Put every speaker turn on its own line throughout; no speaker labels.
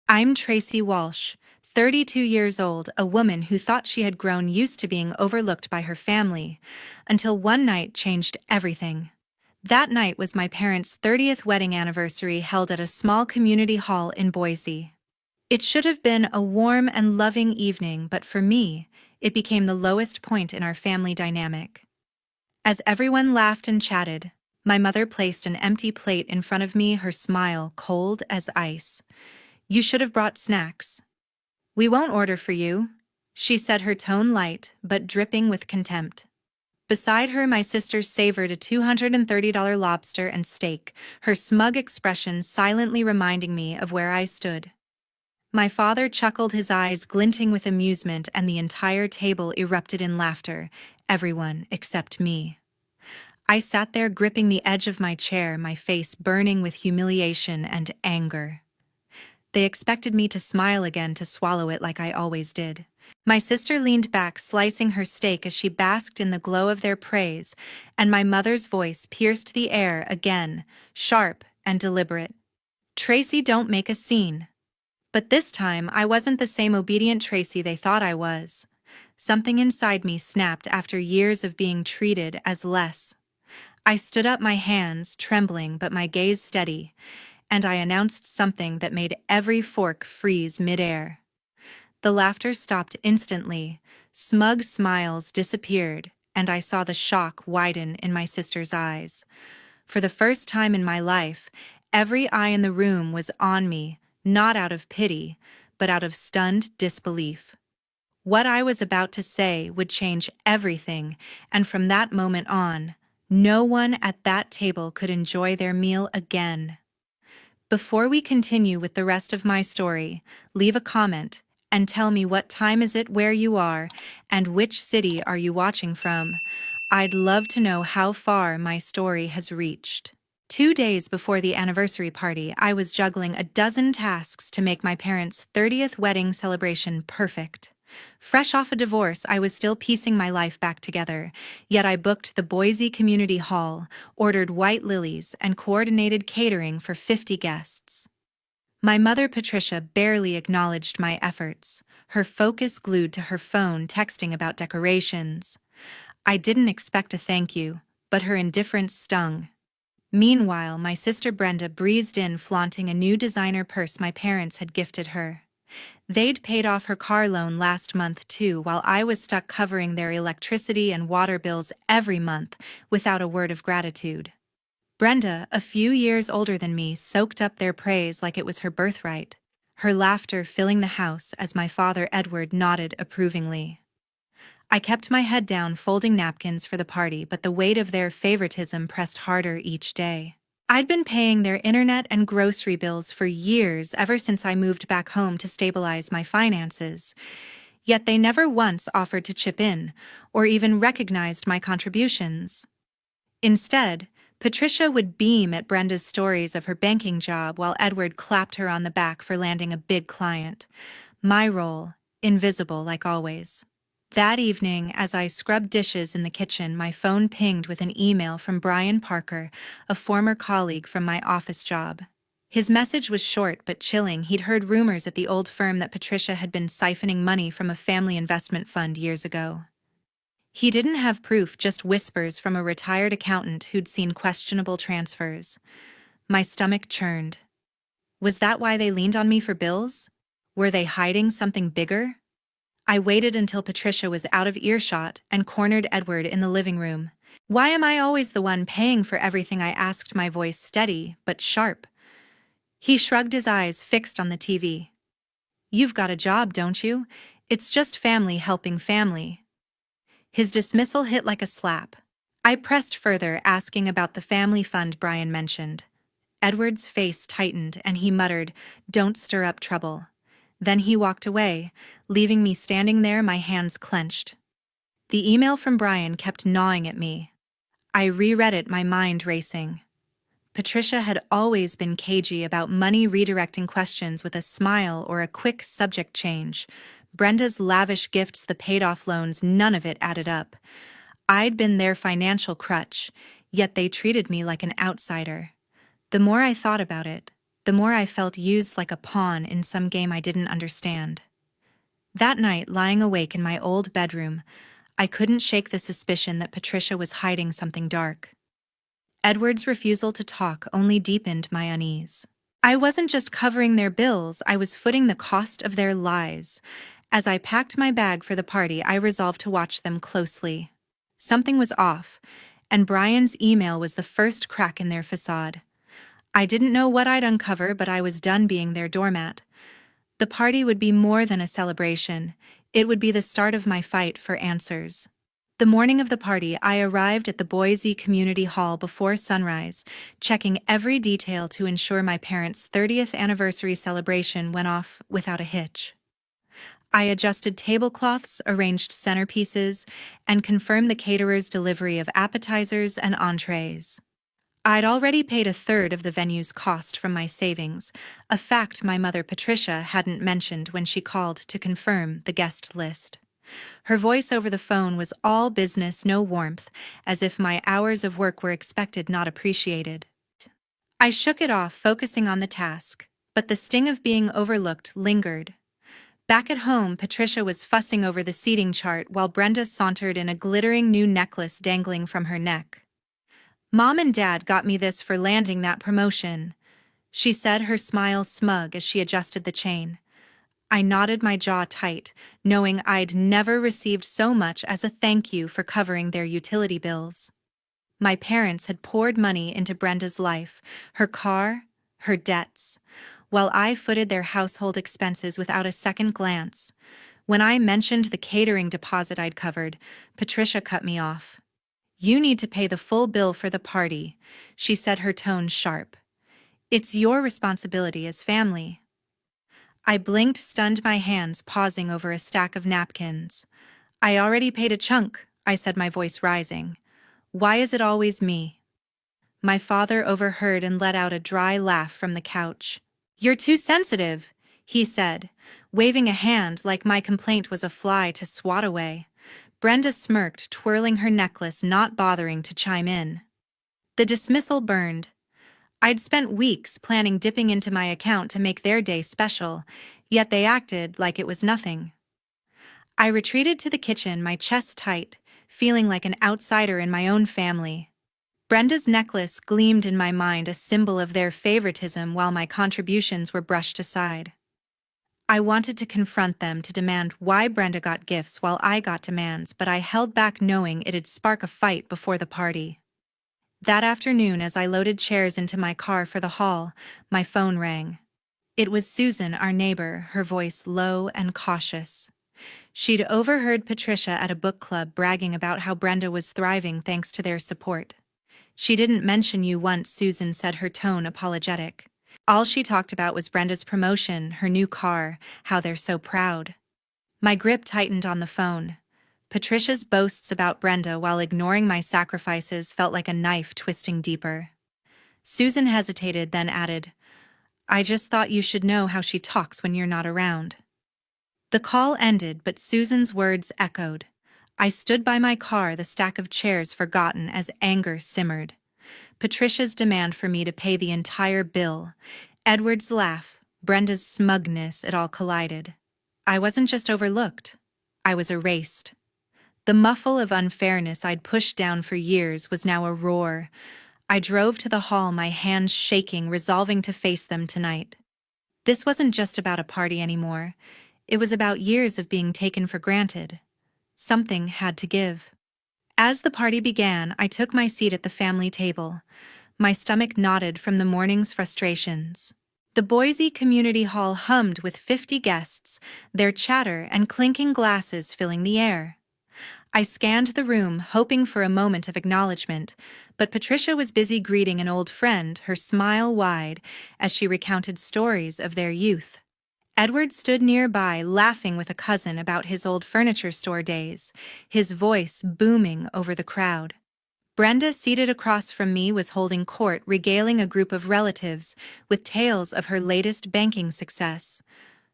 I'm Tracy Walsh, 32 years old, a woman who thought she had grown used to being overlooked by her family, until one night changed everything. That night was my parents' 30th wedding anniversary held at a small community hall in Boise. It should have been a warm and loving evening, but for me, it became the lowest point in our family dynamic. As everyone laughed and chatted, my mother placed an empty plate in front of me, her smile cold as ice. "You should have brought snacks." "We won't order for you," she said, her tone light but dripping with contempt. Beside her, my sister savored a $230 lobster and steak, her smug expression silently reminding me of where I stood. My father chuckled, his eyes glinting with amusement, and the entire table erupted in laughter, everyone except me. I sat there gripping the edge of my chair, my face burning with humiliation and anger. They expected me to smile again, to swallow it like I always did. My sister leaned back, slicing her steak as she basked in the glow of their praise, and my mother's voice pierced the air again, sharp and deliberate. "Tracy, don't make a scene." But this time, I wasn't the same obedient Tracy they thought I was. Something inside me snapped after years of being treated as less. I stood up, my hands trembling but my gaze steady, and I announced something that made every fork freeze midair. The laughter stopped instantly, smug smiles disappeared, and I saw the shock widen in my sister's eyes. For the first time in my life, every eye in the room was on me, not out of pity, but out of stunned disbelief. What I was about to say would change everything, and from that moment on, no one at that table could enjoy their meal again. Before we continue with the rest of my story, leave a comment and tell me what time is it where you are and which city are you watching from. I'd love to know how far my story has reached. 2 days before the anniversary party, I was juggling a dozen tasks to make my parents' 30th wedding celebration perfect. Fresh off a divorce, I was still piecing my life back together, yet I booked the Boise Community Hall, ordered white lilies, and coordinated catering for 50 guests. My mother, Patricia, barely acknowledged my efforts, her focus glued to her phone, texting about decorations. I didn't expect a thank you, but her indifference stung. Meanwhile, my sister Brenda breezed in, flaunting a new designer purse my parents had gifted her. They'd paid off her car loan last month too, while I was stuck covering their electricity and water bills every month without a word of gratitude. Brenda, a few years older than me, soaked up their praise like it was her birthright, her laughter filling the house as my father Edward nodded approvingly. I kept my head down, folding napkins for the party, but the weight of their favoritism pressed harder each day. I'd been paying their internet and grocery bills for years, ever since I moved back home to stabilize my finances. Yet they never once offered to chip in, or even recognized my contributions. Instead, Patricia would beam at Brenda's stories of her banking job while Edward clapped her on the back for landing a big client. My role, invisible like always. That evening, as I scrubbed dishes in the kitchen, my phone pinged with an email from Brian Parker, a former colleague from my office job. His message was short but chilling. He'd heard rumors at the old firm that Patricia had been siphoning money from a family investment fund years ago. He didn't have proof, just whispers from a retired accountant who'd seen questionable transfers. My stomach churned. Was that why they leaned on me for bills? Were they hiding something bigger? I waited until Patricia was out of earshot and cornered Edward in the living room. "Why am I always the one paying for everything?" I asked, my voice steady but sharp. He shrugged, his eyes fixed on the TV. "You've got a job, don't you? It's just family helping family." His dismissal hit like a slap. I pressed further, asking about the family fund Brian mentioned. Edward's face tightened and he muttered, "Don't stir up trouble." Then he walked away, leaving me standing there, my hands clenched. The email from Brian kept gnawing at me. I reread it, my mind racing. Patricia had always been cagey about money, redirecting questions with a smile or a quick subject change. Brenda's lavish gifts, the paid-off loans, none of it added up. I'd been their financial crutch, yet they treated me like an outsider. The more I thought about it, the more I felt used like a pawn in some game I didn't understand. That night, lying awake in my old bedroom, I couldn't shake the suspicion that Patricia was hiding something dark. Edward's refusal to talk only deepened my unease. I wasn't just covering their bills, I was footing the cost of their lies. As I packed my bag for the party, I resolved to watch them closely. Something was off, and Brian's email was the first crack in their facade. I didn't know what I'd uncover, but I was done being their doormat. The party would be more than a celebration. It would be the start of my fight for answers. The morning of the party, I arrived at the Boise Community Hall before sunrise, checking every detail to ensure my parents' 30th anniversary celebration went off without a hitch. I adjusted tablecloths, arranged centerpieces, and confirmed the caterer's delivery of appetizers and entrees. I'd already paid a third of the venue's cost from my savings, a fact my mother Patricia hadn't mentioned when she called to confirm the guest list. Her voice over the phone was all business, no warmth, as if my hours of work were expected, not appreciated. I shook it off, focusing on the task, but the sting of being overlooked lingered. Back at home, Patricia was fussing over the seating chart while Brenda sauntered in a glittering new necklace dangling from her neck. "Mom and Dad got me this for landing that promotion," she said, her smile smug as she adjusted the chain. I nodded, my jaw tight, knowing I'd never received so much as a thank you for covering their utility bills. My parents had poured money into Brenda's life, her car, her debts, while I footed their household expenses without a second glance. When I mentioned the catering deposit I'd covered, Patricia cut me off. "You need to pay the full bill for the party," she said, her tone sharp. "It's your responsibility as family." I blinked, stunned, my hands pausing over a stack of napkins. "I already paid a chunk," I said, my voice rising. "Why is it always me?" My father overheard and let out a dry laugh from the couch. "You're too sensitive," he said, waving a hand like my complaint was a fly to swat away. Brenda smirked, twirling her necklace, not bothering to chime in. The dismissal burned. I'd spent weeks planning dipping into my account to make their day special, yet they acted like it was nothing. I retreated to the kitchen, my chest tight, feeling like an outsider in my own family. Brenda's necklace gleamed in my mind, a symbol of their favoritism, while my contributions were brushed aside. I wanted to confront them, to demand why Brenda got gifts while I got demands, but I held back, knowing it'd spark a fight before the party. That afternoon, as I loaded chairs into my car for the hall, my phone rang. It was Susan, our neighbor, her voice low and cautious. She'd overheard Patricia at a book club bragging about how Brenda was thriving thanks to their support. "She didn't mention you once," Susan said, her tone apologetic. "All she talked about was Brenda's promotion, her new car, how they're so proud." My grip tightened on the phone. Patricia's boasts about Brenda while ignoring my sacrifices felt like a knife twisting deeper. Susan hesitated, then added, "I just thought you should know how she talks when you're not around." The call ended, but Susan's words echoed. I stood by my car, the stack of chairs forgotten, as anger simmered. Patricia's demand for me to pay the entire bill, Edward's laugh, Brenda's smugness, it all collided. I wasn't just overlooked. I was erased. The muffle of unfairness I'd pushed down for years was now a roar. I drove to the hall, my hands shaking, resolving to face them tonight. This wasn't just about a party anymore. It was about years of being taken for granted. Something had to give. As the party began, I took my seat at the family table. My stomach knotted from the morning's frustrations. The Boise Community Hall hummed with 50 guests, their chatter and clinking glasses filling the air. I scanned the room, hoping for a moment of acknowledgement, but Patricia was busy greeting an old friend, her smile wide as she recounted stories of their youth. Edward stood nearby, laughing with a cousin about his old furniture store days, his voice booming over the crowd. Brenda, seated across from me, was holding court, regaling a group of relatives with tales of her latest banking success.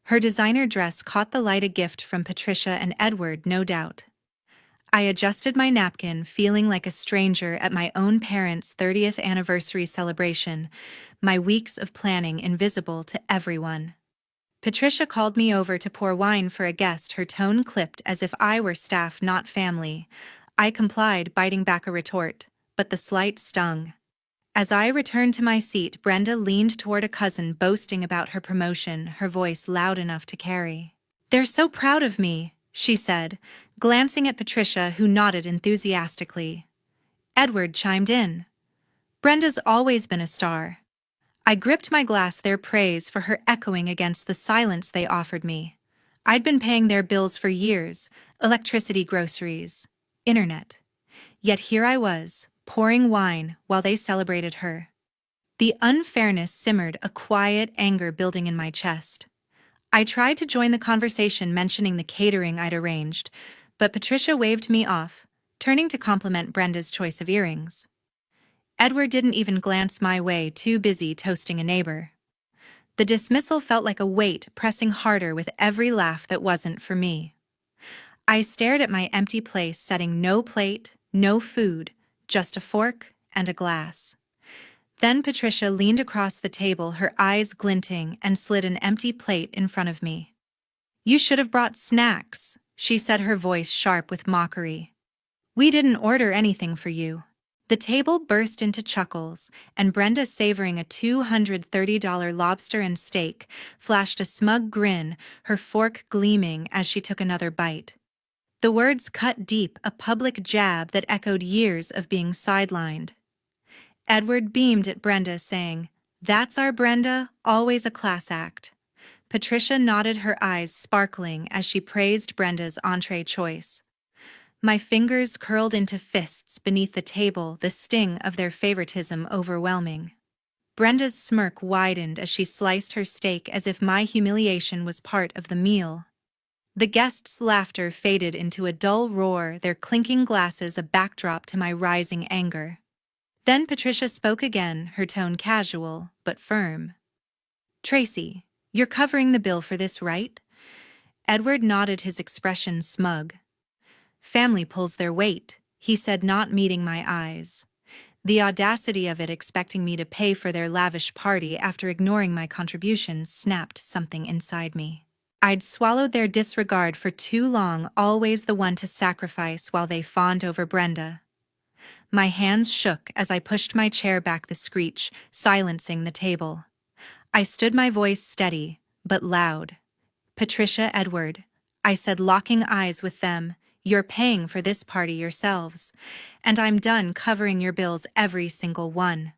Her designer dress caught the light, a gift from Patricia and Edward, no doubt. I adjusted my napkin, feeling like a stranger at my own parents' 30th anniversary celebration, my weeks of planning invisible to everyone. Patricia called me over to pour wine for a guest, her tone clipped as if I were staff, not family. I complied, biting back a retort, but the slight stung. As I returned to my seat, Brenda leaned toward a cousin, boasting about her promotion, her voice loud enough to carry. "They're so proud of me," she said, glancing at Patricia, who nodded enthusiastically. Edward chimed in. "Brenda's always been a star." I gripped my glass, their praise for her echoing against the silence they offered me. I'd been paying their bills for years, electricity, groceries, internet. Yet here I was, pouring wine while they celebrated her. The unfairness simmered, a quiet anger building in my chest. I tried to join the conversation, mentioning the catering I'd arranged, but Patricia waved me off, turning to compliment Brenda's choice of earrings. Edward didn't even glance my way, too busy toasting a neighbor. The dismissal felt like a weight pressing harder with every laugh that wasn't for me. I stared at my empty place, setting no plate, no food, just a fork and a glass. Then Patricia leaned across the table, her eyes glinting, and slid an empty plate in front of me. "You should have brought snacks," she said, her voice sharp with mockery. "We didn't order anything for you." The table burst into chuckles, and Brenda, savoring a $230 lobster and steak, flashed a smug grin, her fork gleaming as she took another bite. The words cut deep, a public jab that echoed years of being sidelined. Edward beamed at Brenda, saying, "That's our Brenda, always a class act." Patricia nodded, her eyes sparkling as she praised Brenda's entree choice. My fingers curled into fists beneath the table, the sting of their favoritism overwhelming. Brenda's smirk widened as she sliced her steak, as if my humiliation was part of the meal. The guests' laughter faded into a dull roar, their clinking glasses a backdrop to my rising anger. Then Patricia spoke again, her tone casual but firm. "Tracy, you're covering the bill for this, right?" Edward nodded, his expression smug. "Family pulls their weight," he said, not meeting my eyes. The audacity of it, expecting me to pay for their lavish party after ignoring my contributions, snapped something inside me. I'd swallowed their disregard for too long, always the one to sacrifice while they fawned over Brenda. My hands shook as I pushed my chair back, the screech silencing the table. I stood, my voice steady, but loud. "Patricia, Edward," I said, locking eyes with them, "you're paying for this party yourselves, and I'm done covering your bills, every single one."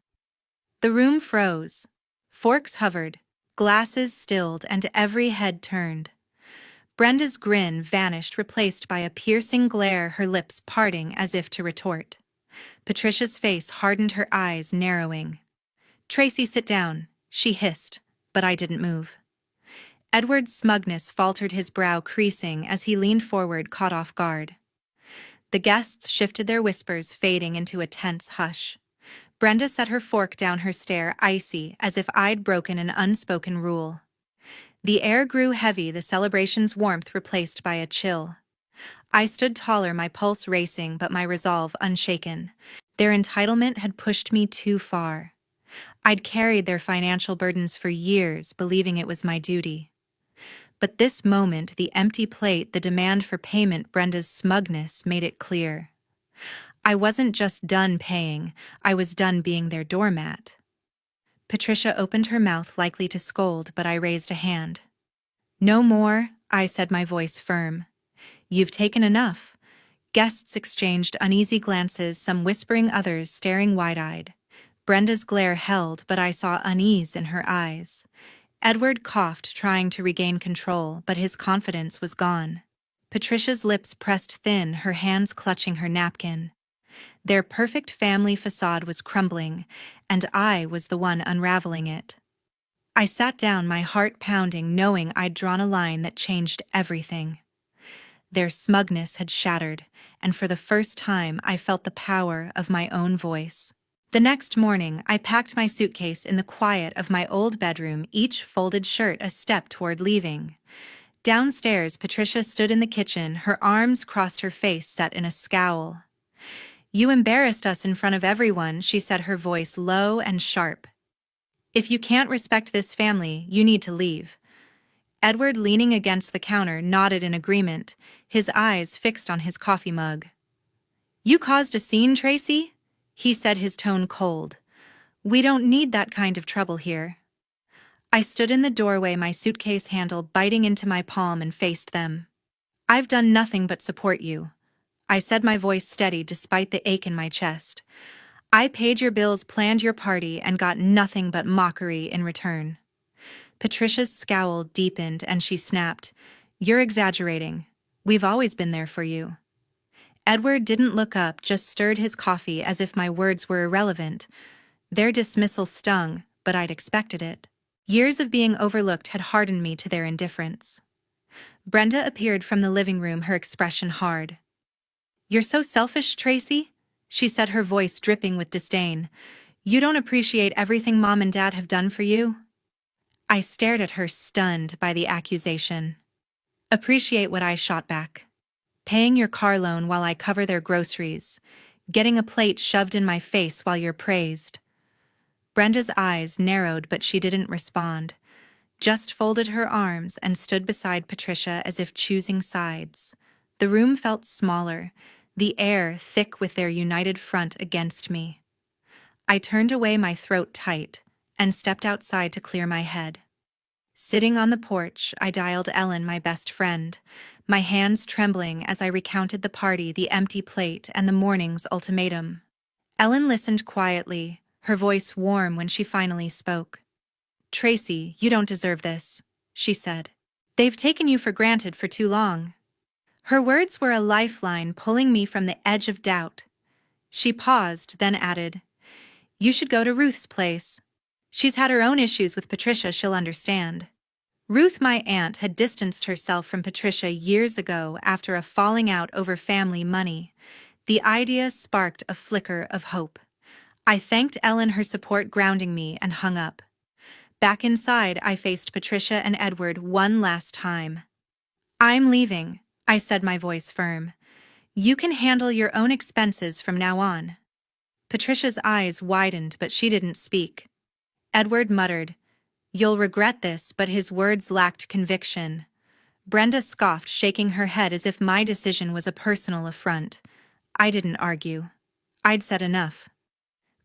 The room froze. Forks hovered, glasses stilled, and every head turned. Brenda's grin vanished, replaced by a piercing glare, her lips parting as if to retort. Patricia's face hardened, her eyes narrowing. "Tracy, sit down," she hissed, but I didn't move. Edward's smugness faltered, his brow creasing as he leaned forward, caught off guard. The guests shifted, their whispers fading into a tense hush. Brenda set her fork down, her stare icy, as if I'd broken an unspoken rule. The air grew heavy, the celebration's warmth replaced by a chill. I stood taller, my pulse racing, but my resolve unshaken. Their entitlement had pushed me too far. I'd carried their financial burdens for years, believing it was my duty. But this moment, the empty plate, the demand for payment, Brenda's smugness made it clear. I wasn't just done paying, I was done being their doormat. Patricia opened her mouth, likely to scold, but I raised a hand. "No more," I said, my voice firm. "You've taken enough." Guests exchanged uneasy glances, some whispering, others staring wide-eyed. Brenda's glare held, but I saw unease in her eyes. Edward coughed, trying to regain control, but his confidence was gone. Patricia's lips pressed thin, her hands clutching her napkin. Their perfect family facade was crumbling, and I was the one unraveling it. I sat down, my heart pounding, knowing I'd drawn a line that changed everything. Their smugness had shattered, and for the first time I felt the power of my own voice. The next morning, I packed my suitcase in the quiet of my old bedroom, each folded shirt a step toward leaving. Downstairs, Patricia stood in the kitchen, her arms crossed, her face set in a scowl. "You embarrassed us in front of everyone," she said, her voice low and sharp. "If you can't respect this family, you need to leave." Edward, leaning against the counter, nodded in agreement, his eyes fixed on his coffee mug. "You caused a scene, Tracy?" he said, his tone cold. "We don't need that kind of trouble here." I stood in the doorway, my suitcase handle biting into my palm, and faced them. "I've done nothing but support you," I said, my voice steady despite the ache in my chest. "I paid your bills, planned your party, and got nothing but mockery in return." Patricia's scowl deepened and she snapped, "You're exaggerating. We've always been there for you." Edward didn't look up, just stirred his coffee as if my words were irrelevant. Their dismissal stung, but I'd expected it. Years of being overlooked had hardened me to their indifference. Brenda appeared from the living room, her expression hard. "You're so selfish, Tracy," she said, her voice dripping with disdain. "You don't appreciate everything Mom and Dad have done for you?" I stared at her, stunned by the accusation. "Appreciate what?" I shot back. "Paying your car loan while I cover their groceries. Getting a plate shoved in my face while you're praised." Brenda's eyes narrowed, but she didn't respond, just folded her arms and stood beside Patricia as if choosing sides. The room felt smaller, the air thick with their united front against me. I turned away, my throat tight, and stepped outside to clear my head. Sitting on the porch, I dialed Ellen, my best friend, my hands trembling as I recounted the party, the empty plate, and the morning's ultimatum. Ellen listened quietly, her voice warm when she finally spoke. "Tracy, you don't deserve this," she said. "They've taken you for granted for too long." Her words were a lifeline, pulling me from the edge of doubt. She paused, then added, "You should go to Ruth's place. She's had her own issues with Patricia, she'll understand." Ruth, my aunt, had distanced herself from Patricia years ago after a falling out over family money. The idea sparked a flicker of hope. I thanked Ellen, her support grounding me, and hung up. Back inside, I faced Patricia and Edward one last time. "I'm leaving," I said, my voice firm. "You can handle your own expenses from now on." Patricia's eyes widened, but she didn't speak. Edward muttered, "You'll regret this," but his words lacked conviction. Brenda scoffed, shaking her head as if my decision was a personal affront. I didn't argue. I'd said enough.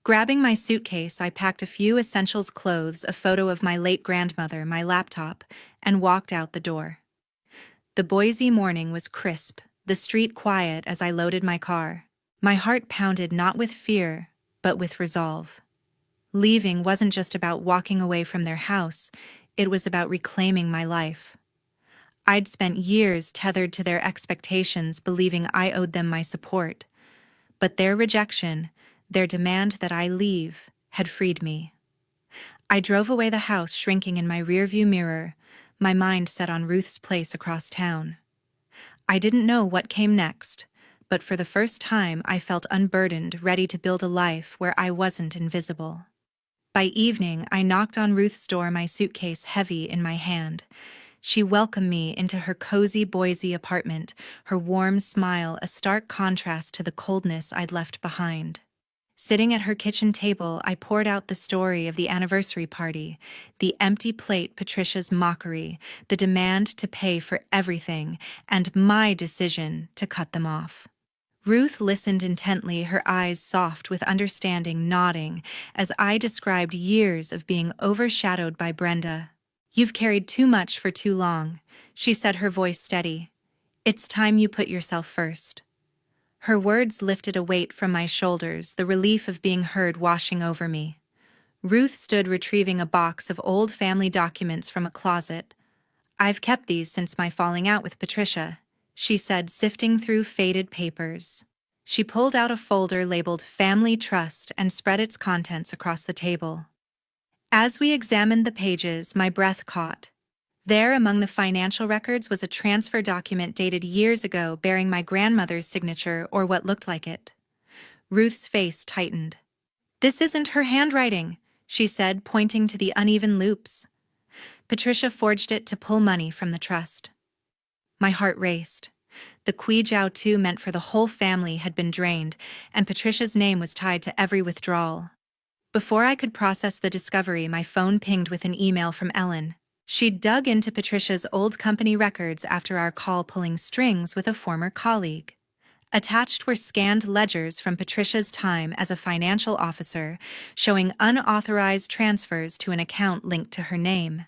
Grabbing my suitcase, I packed a few essentials, clothes, a photo of my late grandmother, my laptop, and walked out the door. The Boise morning was crisp, the street quiet as I loaded my car. My heart pounded, not with fear, but with resolve. Leaving wasn't just about walking away from their house, it was about reclaiming my life. I'd spent years tethered to their expectations, believing I owed them my support. But their rejection, their demand that I leave, had freed me. I drove away, the house shrinking in my rearview mirror, my mind set on Ruth's place across town. I didn't know what came next, but for the first time I felt unburdened, ready to build a life where I wasn't invisible. By evening, I knocked on Ruth's door, my suitcase heavy in my hand. She welcomed me into her cozy Boise apartment, her warm smile a stark contrast to the coldness I'd left behind. Sitting at her kitchen table, I poured out the story of the anniversary party, the empty plate, Patricia's mockery, the demand to pay for everything, and my decision to cut them off. Ruth listened intently, her eyes soft with understanding, nodding, as I described years of being overshadowed by Brenda. "You've carried too much for too long," she said, her voice steady. "It's time you put yourself first." Her words lifted a weight from my shoulders, the relief of being heard washing over me. Ruth stood retrieving a box of old family documents from a closet. "I've kept these since my falling out with Patricia," she said, sifting through faded papers. She pulled out a folder labeled Family Trust and spread its contents across the table. As we examined the pages, my breath caught. There, among the financial records, was a transfer document dated years ago bearing my grandmother's signature, or what looked like it. Ruth's face tightened. "This isn't her handwriting," she said, pointing to the uneven loops. "Patricia forged it to pull money from the trust." My heart raced. The Kui Jiao 2 meant for the whole family had been drained, and Patricia's name was tied to every withdrawal. Before I could process the discovery, my phone pinged with an email from Ellen. She'd dug into Patricia's old company records after our call, pulling strings with a former colleague. Attached were scanned ledgers from Patricia's time as a financial officer, showing unauthorized transfers to an account linked to her name.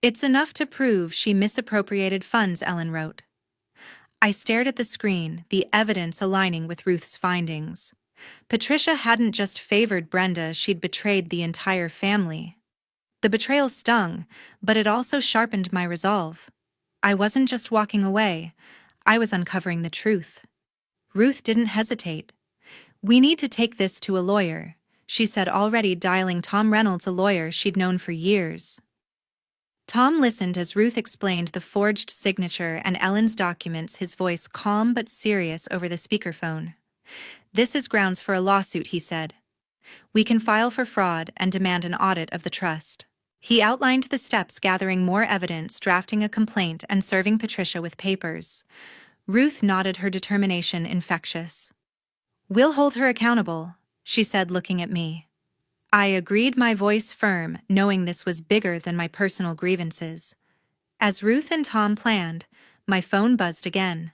"It's enough to prove she misappropriated funds," Ellen wrote. I stared at the screen, the evidence aligning with Ruth's findings. Patricia hadn't just favored Brenda, she'd betrayed the entire family. The betrayal stung, but it also sharpened my resolve. I wasn't just walking away, I was uncovering the truth. Ruth didn't hesitate. "We need to take this to a lawyer," she said, already dialing Tom Reynolds, a lawyer she'd known for years. Tom listened as Ruth explained the forged signature and Ellen's documents, his voice calm but serious over the speakerphone. "This is grounds for a lawsuit," he said. "We can file for fraud and demand an audit of the trust." He outlined the steps, gathering more evidence, drafting a complaint, and serving Patricia with papers. Ruth nodded, her determination infectious. "We'll hold her accountable," she said, looking at me. I agreed, my voice firm, knowing this was bigger than my personal grievances. As Ruth and Tom planned, my phone buzzed again.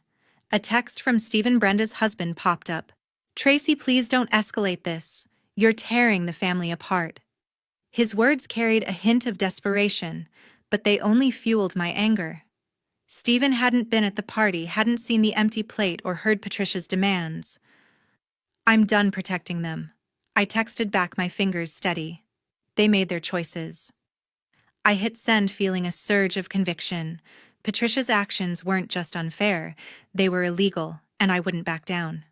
A text from Stephen, Brenda's husband, popped up. "Tracy, please don't escalate this. You're tearing the family apart." His words carried a hint of desperation, but they only fueled my anger. Stephen hadn't been at the party, hadn't seen the empty plate, or heard Patricia's demands. "I'm done protecting them," I texted back, my fingers steady. They made their choices. I hit send, feeling a surge of conviction. Patricia's actions weren't just unfair, they were illegal, and I wouldn't back down.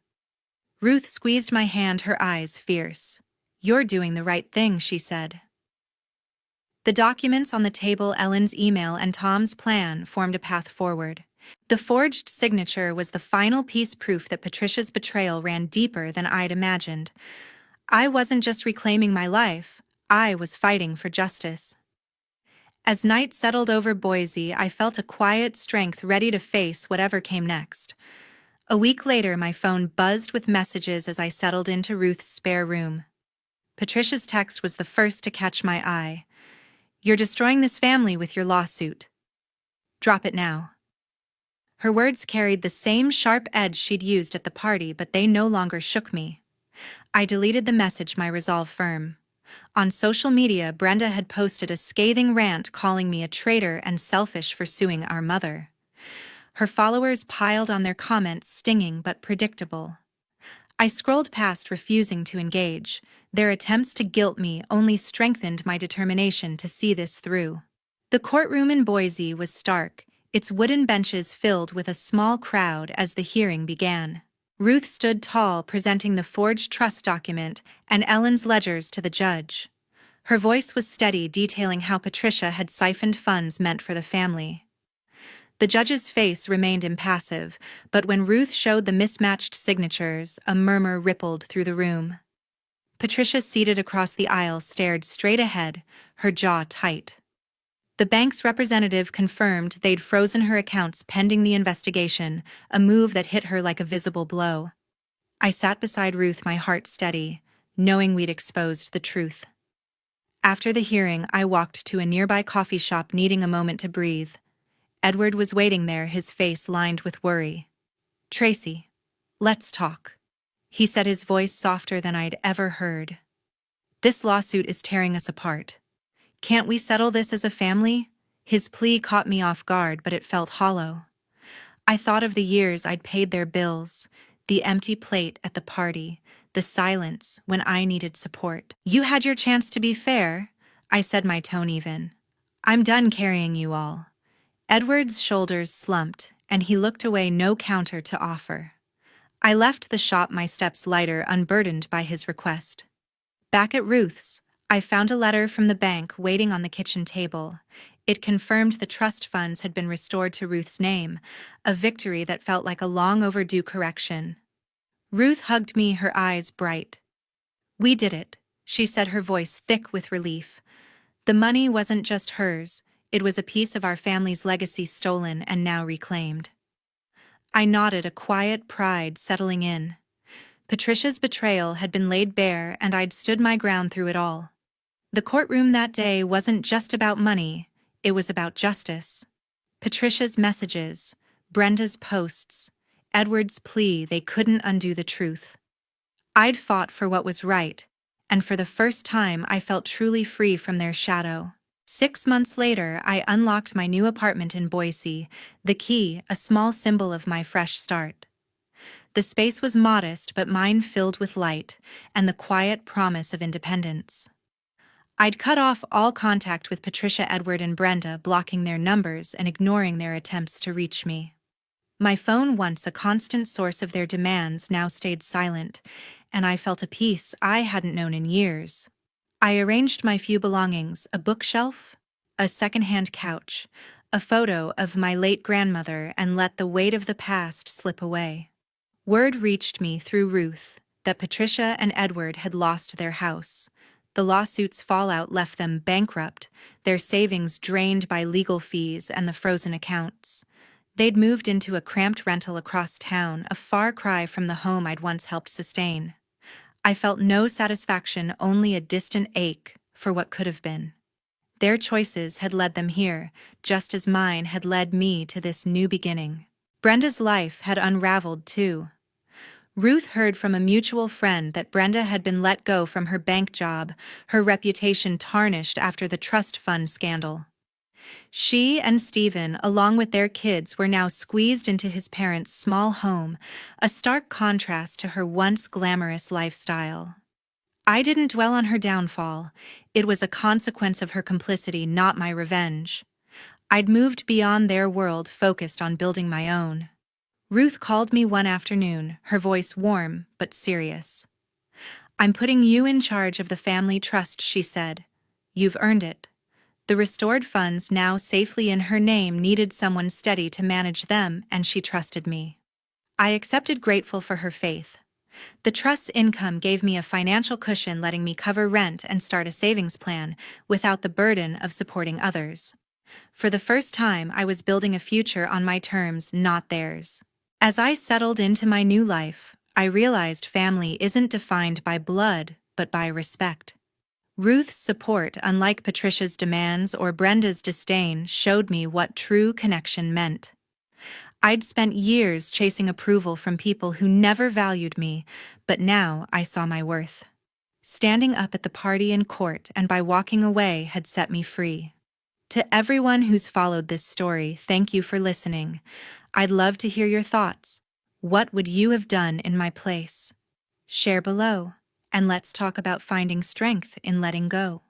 Ruth squeezed my hand, her eyes fierce. "You're doing the right thing," she said. The documents on the table, Ellen's email and Tom's plan, formed a path forward. The forged signature was the final piece, proof that Patricia's betrayal ran deeper than I'd imagined. I wasn't just reclaiming my life, I was fighting for justice. As night settled over Boise, I felt a quiet strength, ready to face whatever came next. A week later, my phone buzzed with messages as I settled into Ruth's spare room. Patricia's text was the first to catch my eye. "You're destroying this family with your lawsuit. Drop it now." Her words carried the same sharp edge she'd used at the party, but they no longer shook me. I deleted the message, my resolve firm. On social media, Brenda had posted a scathing rant calling me a traitor and selfish for suing our mother. Her followers piled on, their comments stinging but predictable. I scrolled past, refusing to engage. Their attempts to guilt me only strengthened my determination to see this through. The courtroom in Boise was stark, its wooden benches filled with a small crowd as the hearing began. Ruth stood tall, presenting the forged trust document and Ellen's ledgers to the judge. Her voice was steady, detailing how Patricia had siphoned funds meant for the family. The judge's face remained impassive, but when Ruth showed the mismatched signatures, a murmur rippled through the room. Patricia, seated across the aisle, stared straight ahead, her jaw tight. The bank's representative confirmed they'd frozen her accounts pending the investigation, a move that hit her like a visible blow. I sat beside Ruth, my heart steady, knowing we'd exposed the truth. After the hearing, I walked to a nearby coffee shop, needing a moment to breathe. Edward was waiting there, his face lined with worry. "Tracy, let's talk," he said, his voice softer than I'd ever heard. "This lawsuit is tearing us apart. Can't we settle this as a family?" His plea caught me off guard, but it felt hollow. I thought of the years I'd paid their bills, the empty plate at the party, the silence when I needed support. "You had your chance to be fair," I said, my tone even. "I'm done carrying you all." Edward's shoulders slumped, and he looked away, no counter to offer. I left the shop, my steps lighter, unburdened by his request. Back at Ruth's, I found a letter from the bank waiting on the kitchen table. It confirmed the trust funds had been restored to Ruth's name, a victory that felt like a long overdue correction. Ruth hugged me, her eyes bright. "We did it," she said, her voice thick with relief. "The money wasn't just hers, It was a piece of our family's legacy stolen and now reclaimed. I nodded, a quiet pride settling in. Patricia's betrayal had been laid bare, and I'd stood my ground through it all. The courtroom that day wasn't just about money, it was about justice. Patricia's messages, Brenda's posts, Edward's plea, they couldn't undo the truth. I'd fought for what was right, and for the first time I felt truly free from their shadow. 6 months later, I unlocked my new apartment in Boise, the key, a small symbol of my fresh start. The space was modest, but mine filled with light and the quiet promise of independence. I'd cut off all contact with Patricia, Edward, and Brenda, blocking their numbers and ignoring their attempts to reach me. My phone, once a constant source of their demands, now stayed silent, and I felt a peace I hadn't known in years. I arranged my few belongings: a bookshelf, a secondhand couch, a photo of my late grandmother, and let the weight of the past slip away. Word reached me through Ruth that Patricia and Edward had lost their house. The lawsuit's fallout left them bankrupt, their savings drained by legal fees and the frozen accounts. They'd moved into a cramped rental across town, a far cry from the home I'd once helped sustain. I felt no satisfaction, only a distant ache for what could have been. Their choices had led them here, just as mine had led me to this new beginning. Brenda's life had unraveled too. Ruth heard from a mutual friend that Brenda had been let go from her bank job, her reputation tarnished after the trust fund scandal. She and Stephen, along with their kids, were now squeezed into his parents' small home, a stark contrast to her once glamorous lifestyle. I didn't dwell on her downfall. It was a consequence of her complicity, not my revenge. I'd moved beyond their world, focused on building my own. Ruth called me one afternoon, her voice warm but serious. "I'm putting you in charge of the family trust," she said. "You've earned it." The restored funds, now safely in her name, needed someone steady to manage them, and she trusted me. I accepted, grateful for her faith. The trust's income gave me a financial cushion, letting me cover rent and start a savings plan without the burden of supporting others. For the first time, I was building a future on my terms, not theirs. As I settled into my new life, I realized family isn't defined by blood, but by respect. Ruth's support, unlike Patricia's demands or Brenda's disdain, showed me what true connection meant. I'd spent years chasing approval from people who never valued me, but now I saw my worth. Standing up at the party in court and by walking away had set me free. To everyone who's followed this story, thank you for listening. I'd love to hear your thoughts. What would you have done in my place? Share below, and let's talk about finding strength in letting go.